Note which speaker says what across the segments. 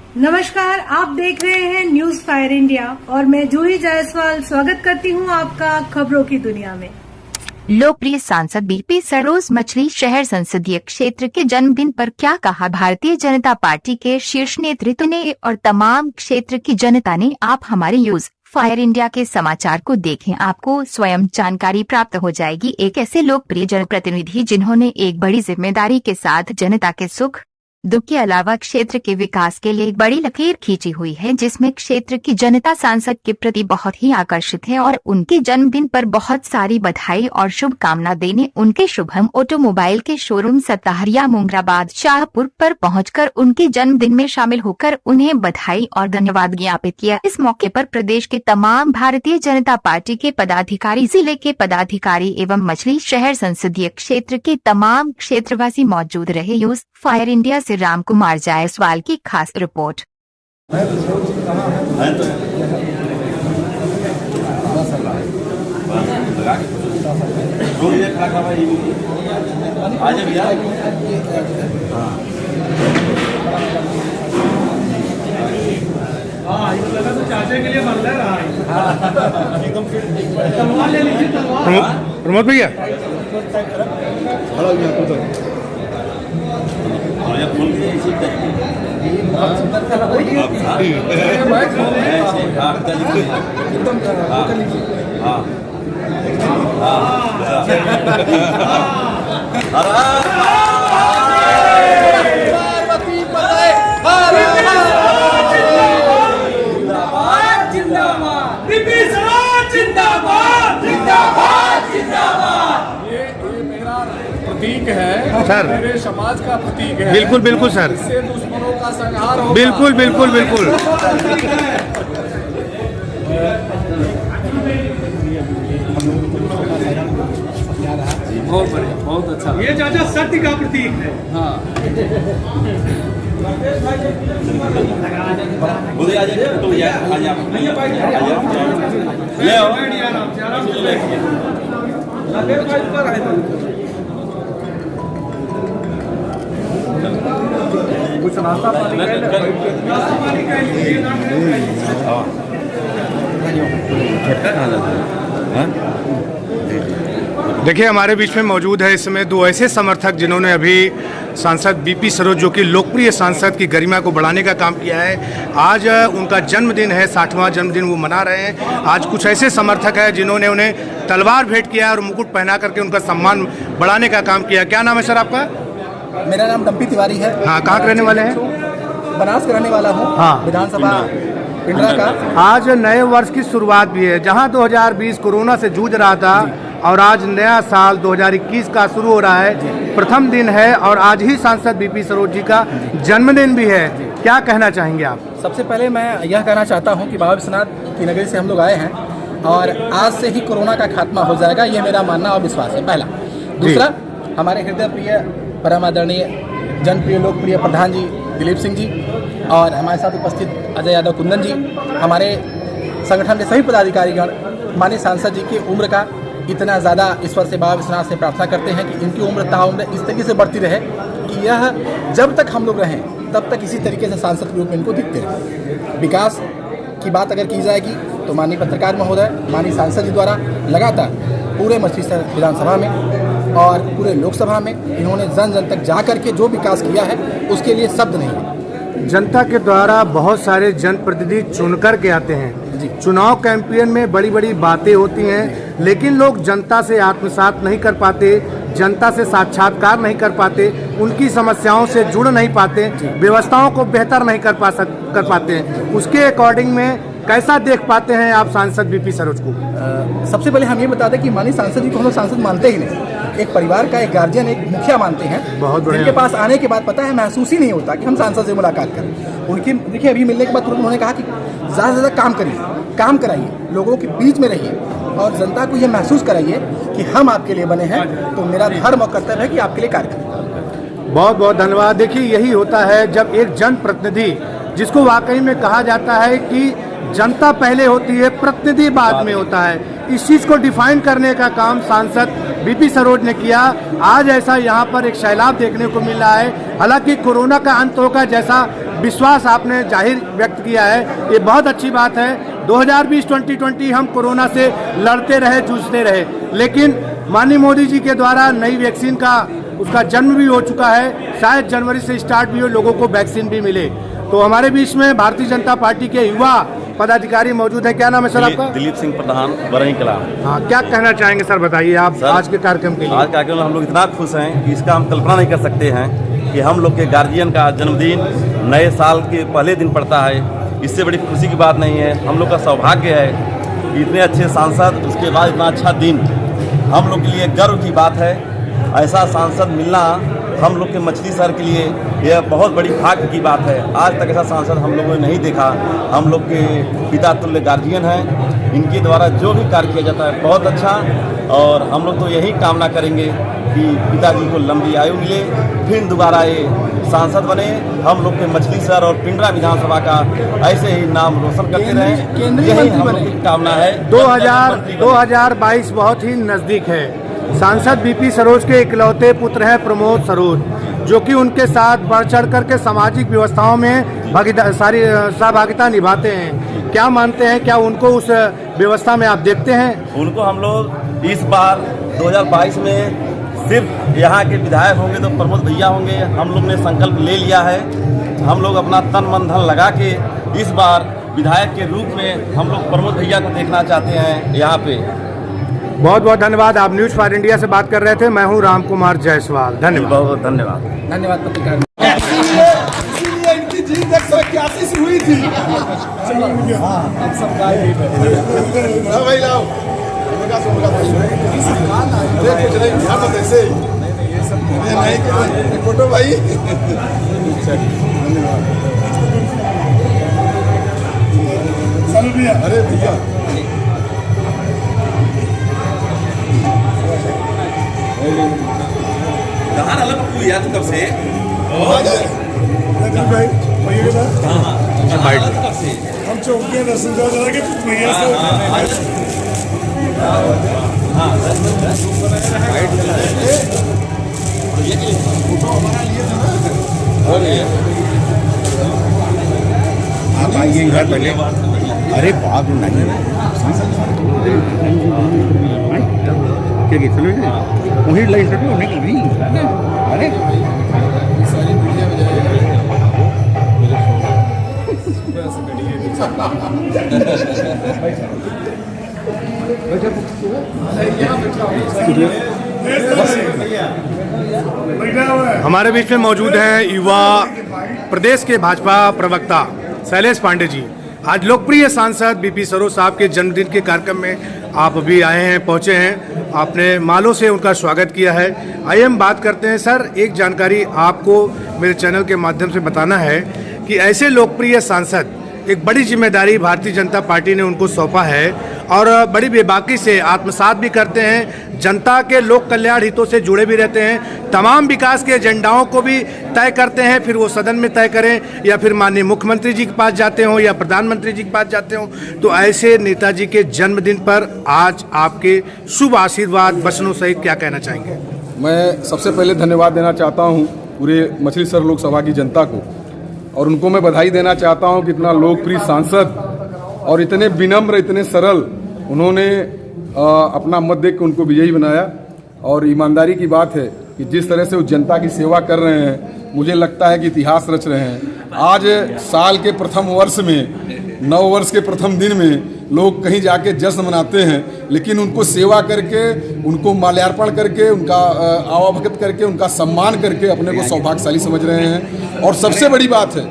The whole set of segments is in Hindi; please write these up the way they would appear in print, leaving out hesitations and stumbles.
Speaker 1: नमस्कार, आप देख रहे हैं न्यूज फायर इंडिया और मैं जूही जायसवाल स्वागत करती हूं आपका खबरों की दुनिया में।
Speaker 2: लोकप्रिय सांसद बीपी सरोज मछली शहर संसदीय क्षेत्र के जन्मदिन पर क्या कहा भारतीय जनता पार्टी के शीर्ष नेतृत्व ने और तमाम क्षेत्र की जनता ने। आप हमारे न्यूज फायर इंडिया के समाचार को देखें, आपको स्वयं जानकारी प्राप्त हो जाएगी। एक ऐसे लोकप्रिय जनप्रतिनिधि जिन्होंने एक बड़ी जिम्मेदारी के साथ जनता के सुख दुख के अलावा क्षेत्र के विकास के लिए एक बड़ी लकीर खींची हुई है, जिसमें क्षेत्र की जनता सांसद के प्रति बहुत ही आकर्षित है और उनके जन्मदिन पर बहुत सारी बधाई और शुभकामना देने उनके शुभम ऑटोमोबाइल के शोरूम सताहरिया मुंगराबाद शाहपुर पर पहुंचकर उनके जन्मदिन में शामिल होकर उन्हें बधाई और धन्यवाद ज्ञापित किया। इस मौके पर प्रदेश के तमाम भारतीय जनता पार्टी के पदाधिकारी, जिले के पदाधिकारी एवं मछली शहर संसदीय क्षेत्र के तमाम क्षेत्रवासी मौजूद रहे। न्यूज फायर इंडिया से राम कुमार जायसवाल की खास रिपोर्ट।
Speaker 3: चाचे के लिए बन रहा है एकदम तलवार ले लीजिए।
Speaker 4: प्रमोद भैया
Speaker 3: प्रतीक है
Speaker 4: सर,
Speaker 3: मेरे समाज का प्रतीक है।
Speaker 4: बिल्कुल बिल्कुल सर,
Speaker 3: इससे दुश्मनों का संहार होगा।
Speaker 4: बिल्कुल बिल्कुल बिल्कुल।
Speaker 3: बहुत बढ़िया, बहुत अच्छा। ये चाचा सत्य का प्रतीक है। हाँ, कुछ नाश्ता पानी
Speaker 4: देखिए, हमारे बीच में मौजूद है इस समय दो ऐसे समर्थक जिन्होंने अभी सांसद बीपी सरोज, जो कि लोकप्रिय सांसद की गरिमा को बढ़ाने का काम किया है। आज उनका जन्मदिन है, 60वां जन्मदिन वो मना रहे हैं। आज कुछ ऐसे समर्थक हैं जिन्होंने उन्हें तलवार भेंट किया और मुकुट पहना करके उनका सम्मान बढ़ाने का काम किया। क्या नाम है सर आपका?
Speaker 5: मेरा नाम डम्पी तिवारी है।
Speaker 4: हाँ, कहाँ के रहने वाले हैं?
Speaker 5: बनास के रहने वाला हूँ।
Speaker 4: हाँ,
Speaker 5: विधानसभा पिंडरा का।
Speaker 4: आज नए वर्ष की शुरुआत भी है, जहां 2020 कोरोना से जूझ रहा था और आज नया साल 2021 का शुरू हो रहा है। प्रथम दिन है और आज ही सांसद बीपी सरोज जी का जन्मदिन भी है। क्या कहना चाहेंगे आप?
Speaker 5: सबसे पहले मैं यह कहना चाहता हूँ कि बाबा विश्वनाथ की नगरी से हम लोग आए हैं और आज से ही कोरोना का खात्मा हो जाएगा, ये मेरा मानना और विश्वास है। पहला। दूसरा, हमारे हृदय प्रिय परम आदरणीय जनप्रिय लोकप्रिय प्रधान जी दिलीप सिंह जी और हमारे साथ उपस्थित अजय यादव कुंदन जी, हमारे संगठन के सभी पदाधिकारीगण माननीय सांसद जी की उम्र का इतना ज़्यादा ईश्वर से बाबा विश्वनाथ से प्रार्थना करते हैं कि इनकी उम्र ताउम्र इस तरीके से बढ़ती रहे कि यह जब तक हम लोग रहें तब तक इसी तरीके से सांसद के रूप में इनको दिखते रहे। विकास की बात अगर की जाएगी तो माननीय पत्रकार महोदय, माननीय सांसद जी द्वारा लगातार पूरे मछली शहर विधानसभा में और पूरे लोकसभा में इन्होंने जन जन तक जा करके जो विकास किया है उसके लिए शब्द नहीं है।
Speaker 4: जनता के द्वारा बहुत सारे जनप्रतिनिधि चुनकर के आते हैं। चुनाव कैंपेन में बड़ी बड़ी बातें होती हैं, लेकिन लोग जनता से आत्मसात नहीं कर पाते, जनता से साक्षात्कार नहीं कर पाते, उनकी समस्याओं से जुड़ नहीं पाते, व्यवस्थाओं को बेहतर नहीं कर पाते। उसके अकॉर्डिंग में कैसा देख पाते हैं आप सांसद बीपी सरोज को?
Speaker 5: सबसे पहले हम ये बता दें कि माननीय सांसद जी को हम लोग सांसद मानते ही नहीं, एक परिवार का एक गार्जियन, एक मुखिया मानते हैं।
Speaker 4: बहुत बढ़िया।
Speaker 5: जिनके पास आने के बाद पता है महसूस ही नहीं होता कि हम सांसद से मुलाकात करें। उनकी देखिए अभी मिलने के बाद तुरंत उन्होंने कहा कि ज़्यादा से ज़्यादा काम करिए, काम कराइए, लोगों के बीच में रहिए और जनता को ये महसूस कराइए कि हम आपके लिए बने हैं, तो मेरा धर्म और कर्तव्य है कि आपके लिए कार्य करें।
Speaker 4: बहुत बहुत धन्यवाद। देखिए, यही होता है जब एक जनप्रतिनिधि, जिसको वाकई में कहा जाता है कि जनता पहले होती है, प्रतिनिधि बाद में होता है, इस चीज़ को डिफाइन करने का काम सांसद बीपी सरोज ने किया। आज ऐसा यहाँ पर एक सैलाब देखने को मिल रहा है। हालांकि कोरोना का अंत होगा जैसा विश्वास आपने जाहिर व्यक्त किया है, ये बहुत अच्छी बात है। 2020-2020 हम कोरोना से लड़ते रहे, जूझते रहे, लेकिन माननीय मोदी जी के द्वारा नई वैक्सीन का उसका जन्म भी हो चुका है। शायद जनवरी से स्टार्ट भी हो, लोगों को वैक्सीन भी मिले। तो हमारे बीच में भारतीय जनता पार्टी के युवा पदाधिकारी मौजूद है। क्या नाम है सर आपका?
Speaker 6: दिलीप सिंह प्रधान, बरही कला।
Speaker 4: हाँ, क्या कहना चाहेंगे सर, बताइए आप आज के कार्यक्रम के लिए।
Speaker 6: आज कार्यक्रम में हम लोग इतना खुश हैं कि इसका हम कल्पना नहीं कर सकते हैं कि हम लोग के गार्जियन का जन्मदिन नए साल के पहले दिन पड़ता है। इससे बड़ी खुशी की बात नहीं है। हम लोग का सौभाग्य है कि इतने अच्छे सांसद, उसके बाद इतना अच्छा दिन, हम लोग के लिए गर्व की बात है। ऐसा सांसद मिलना हम लोग के मछली शहर के लिए यह बहुत बड़ी भाग्य की बात है। आज तक ऐसा सांसद हम लोगों ने नहीं देखा। हम लोग के पिता तुल्य गार्जियन हैं, इनके द्वारा जो भी कार्य किया जाता है बहुत अच्छा, और हम लोग तो यही कामना करेंगे कि पिताजी को लंबी आयु मिले, फिर दोबारा ये सांसद बने, हम लोग के मछली शहर और पिंडरा विधानसभा का ऐसे ही नाम रोशन करते रहें, यही हम लोग की कामना है।
Speaker 4: 2022 बहुत ही नजदीक है। सांसद बीपी सरोज के इकलौते पुत्र हैं प्रमोद सरोज, जो कि उनके साथ बढ़ चढ़ करके सामाजिक व्यवस्थाओं में सारी सहभागिता निभाते हैं। क्या मानते हैं, क्या उनको उस व्यवस्था में आप देखते हैं?
Speaker 6: उनको हम लोग इस बार 2022 में सिर्फ यहाँ के विधायक होंगे तो प्रमोद भैया होंगे। हम लोग ने संकल्प ले लिया है। हम लोग अपना तन मन धन लगा के इस बार विधायक के रूप में हम लोग प्रमोद भैया को देखना चाहते हैं यहाँ पे।
Speaker 4: बहुत बहुत धन्यवाद। आप न्यूज़ फॉर इंडिया से बात कर रहे थे। मैं हूं राम कुमार जायसवाल। धन्यवाद।
Speaker 6: बहुत बहुत धन्यवाद।
Speaker 5: धन्यवाद पत्रकार।
Speaker 7: इसीलिए इनकी जीत 181 से हुई थी। हाँ भाई लाओ। अरे कुछ नहीं, ध्यान मत ऐसे ही। नहीं फोटो भाई। धन्यवाद। अरे भैया
Speaker 6: कहाँ अलग हुई यार कब से?
Speaker 7: हम चौकी दर्शन के भैया से
Speaker 8: आप आइए घर पहले। अरे बाप नहीं क्या वही इंटरव्यू होने की भी। अरे
Speaker 4: हमारे बीच में मौजूद हैं युवा प्रदेश के भाजपा प्रवक्ता शैलेश पांडे जी। आज लोकप्रिय सांसद बीपी सरोज साहब के जन्मदिन के कार्यक्रम में आप अभी आए हैं, पहुंचे हैं, आपने मालों से उनका स्वागत किया है। आइए हम बात करते हैं। सर, एक जानकारी आपको मेरे चैनल के माध्यम से बताना है कि ऐसे लोकप्रिय सांसद, एक बड़ी जिम्मेदारी भारतीय जनता पार्टी ने उनको सौंपा है और बड़ी बेबाकी से आत्मसात भी करते हैं। जनता के लोक कल्याण हितों से जुड़े भी रहते हैं। तमाम विकास के एजेंडाओं को भी तय करते हैं, फिर वो सदन में तय करें या फिर माननीय मुख्यमंत्री जी के पास जाते हों या प्रधानमंत्री जी के पास जाते हों। तो ऐसे नेताजी के जन्मदिन पर आज आपके शुभ आशीर्वाद वचनों सहित क्या कहना चाहेंगे?
Speaker 9: मैं सबसे पहले धन्यवाद देना चाहता हूँ पूरे मछली शहर लोकसभा की जनता को, और उनको मैं बधाई देना चाहता हूँ कि इतना लोकप्रिय सांसद और इतने विनम्र, इतने सरल, उन्होंने अपना मत देख के उनको विजयी बनाया। और ईमानदारी की बात है कि जिस तरह से वो जनता की सेवा कर रहे हैं, मुझे लगता है कि इतिहास रच रहे हैं। आज साल के प्रथम वर्ष में, नव वर्ष के प्रथम दिन में लोग कहीं जाके जश्न मनाते हैं, लेकिन उनको सेवा करके, उनको माल्यार्पण करके, उनका आवाभगत करके, उनका सम्मान करके अपने को सौभाग्यशाली समझ रहे हैं। और सबसे बड़ी बात है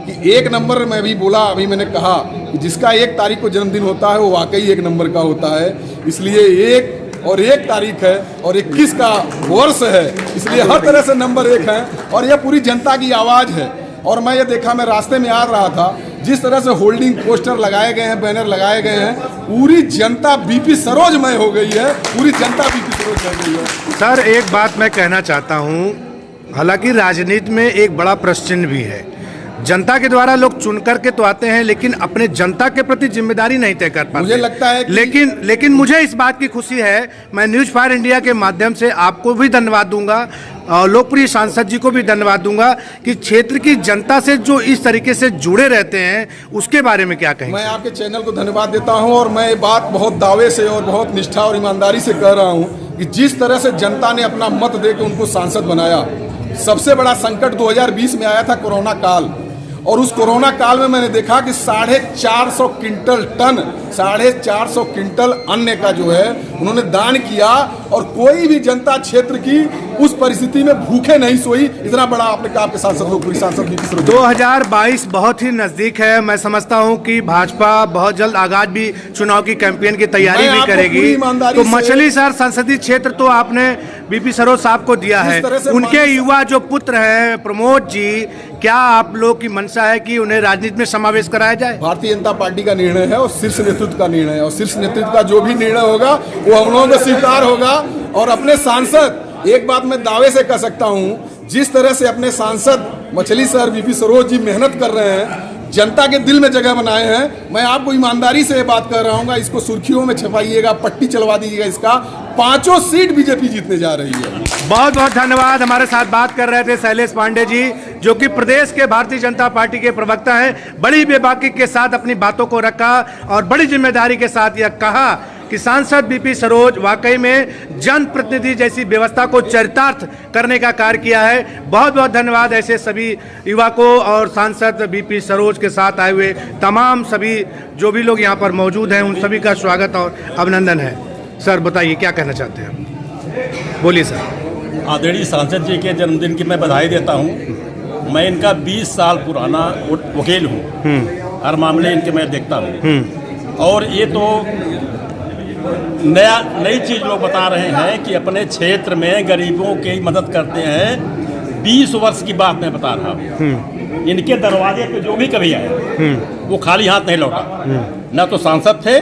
Speaker 9: कि एक नंबर, मैं भी बोला, अभी मैंने कहा कि जिसका 1 तारीख को जन्मदिन होता है वो वाकई 1 नंबर का होता है। इसलिए 1 तारीख है और 21 का वर्ष है, इसलिए हर तरह से नंबर 1 है और यह पूरी जनता की आवाज़ है। और मैं ये देखा, मैं रास्ते में आ रहा था, जिस तरह से होल्डिंग पोस्टर लगाए गए हैं, बैनर लगाए गए हैं, पूरी जनता बीपी सरोजमय हो गई है, पूरी जनता बीपी सरोज हो गई है।
Speaker 4: सर, एक बात मैं कहना चाहता हूँ, हालांकि राजनीति में एक बड़ा प्रश्न चिन्ह भी है। जनता के द्वारा लोग चुन करके तो आते हैं, लेकिन अपने जनता के प्रति जिम्मेदारी नहीं तय कर पाते।
Speaker 9: मुझे लगता है
Speaker 4: लेकिन मुझे इस बात की खुशी है, मैं न्यूज फायर इंडिया के माध्यम से आपको भी धन्यवाद दूंगा और लोकप्रिय सांसद जी को भी धन्यवाद दूंगा कि क्षेत्र की जनता से जो इस तरीके से जुड़े रहते हैं, उसके बारे में क्या कहेंगे?
Speaker 9: मैं आपके चैनल को धन्यवाद देता हूं और मैं ये बात बहुत दावे से और बहुत निष्ठा और ईमानदारी से कह रहा हूं कि जिस तरह से जनता ने अपना मत दे के उनको सांसद बनाया। सबसे बड़ा संकट 2020 में आया था कोरोना काल, और उस कोरोना काल में मैंने देखा कि 450 क्विंटल अन्न का जो है उन्होंने दान किया, और कोई भी जनता क्षेत्र की उस परिस्थिति में भूखे नहीं सोई। इतना बड़ा आपने कहा, आपके सांसद लोकप्रिय सांसद
Speaker 4: 2022 बहुत ही नजदीक है। मैं समझता हूं कि भाजपा बहुत जल्द आगाज भी चुनाव की कैंपेन की तैयारी भी करेगी। तो मछलीशहर संसदीय क्षेत्र तो आपने बीपी सरोज साहब को दिया है, उनके युवा जो पुत्र हैं प्रमोद जी, क्या आप लोग की मंशा है कि उन्हें राजनीति में समावेश कराया जाए?
Speaker 9: भारतीय जनता पार्टी का निर्णय है और शीर्ष नेतृत्व का निर्णय है, और शीर्ष नेतृत्व का जो भी निर्णय होगा वो हम लोगों को स्वीकार होगा। और अपने सांसद, एक बात मैं दावे से कह सकता हूं, जिस तरह से अपने सांसद मछलीशहर बीपी सरोज जी मेहनत कर रहे हैं, जनता के दिल में जगह बनाए हैं, मैं आपको ईमानदारी से ये बात कर रहा हूँ, इसको सुर्खियों में छपाइएगा, पट्टी चलवा दीजिएगा, इसका 5 सीट बीजेपी जीतने जा रही है।
Speaker 4: बहुत बहुत धन्यवाद। हमारे साथ बात कर रहे थे शैलेश पांडे जी, जो कि प्रदेश के भारतीय जनता पार्टी के प्रवक्ता हैं। बड़ी बेबाकी के साथ अपनी बातों को रखा और बड़ी जिम्मेदारी के साथ यह कहा कि सांसद बीपी सरोज वाकई में जनप्रतिनिधि जैसी व्यवस्था को चरितार्थ करने का कार्य किया है। बहुत बहुत धन्यवाद ऐसे सभी युवा को और सांसद बीपी सरोज के साथ आए हुए तमाम सभी जो भी लोग यहाँ पर मौजूद हैं, उन सभी का स्वागत और अभिनंदन है। सर बताइए क्या कहना चाहते हैं, बोलिए सर।
Speaker 8: आदरणीय सांसद जी के जन्मदिन की मैं बधाई देता हूँ। मैं इनका 20 साल पुराना वकील हूँ, हर मामले इनके मैं देखता हूँ, और ये तो नई चीज़ लोग बता रहे हैं कि अपने क्षेत्र में गरीबों की मदद करते हैं। 20 वर्ष की बात मैं बता रहा हूँ। इनके दरवाजे पे जो भी कभी आए वो खाली हाथ नहीं लौटा। न तो सांसद थे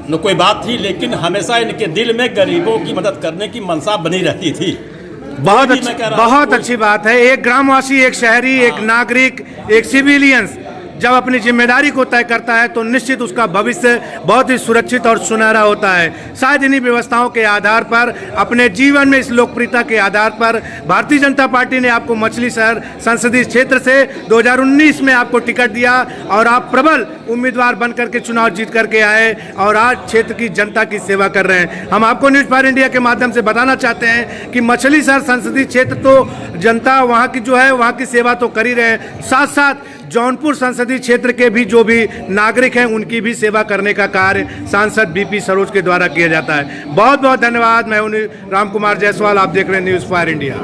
Speaker 8: न कोई बात थी, लेकिन हमेशा इनके दिल में गरीबों की मदद करने की मनसा बनी रहती थी।
Speaker 4: बहुत अच्छी बात है। एक ग्रामवासी, एक शहरी, एक नागरिक, एक सिविलियंस जब अपनी जिम्मेदारी को तय करता है तो निश्चित उसका भविष्य बहुत ही सुरक्षित और सुनहरा होता है। शायद इन्हीं व्यवस्थाओं के आधार पर, अपने जीवन में इस लोकप्रियता के आधार पर भारतीय जनता पार्टी ने आपको मछलीशहर संसदीय क्षेत्र से 2019 में आपको टिकट दिया और आप प्रबल उम्मीदवार बन करके चुनाव जीत करके आए और आज क्षेत्र की जनता की सेवा कर रहे हैं। हम आपको न्यूज फायर इंडिया के माध्यम से बताना चाहते हैं कि मछलीशहर संसदीय क्षेत्र तो जनता वहाँ की जो है वहाँ की सेवा तो कर ही रहे हैं, साथ साथ जौनपुर संसदीय क्षेत्र के भी जो भी नागरिक हैं उनकी भी सेवा करने का कार्य सांसद बीपी सरोज के द्वारा किया जाता है। बहुत बहुत धन्यवाद। मैं हूं राम कुमार जायसवाल, आप देख रहे हैं न्यूज फायर इंडिया।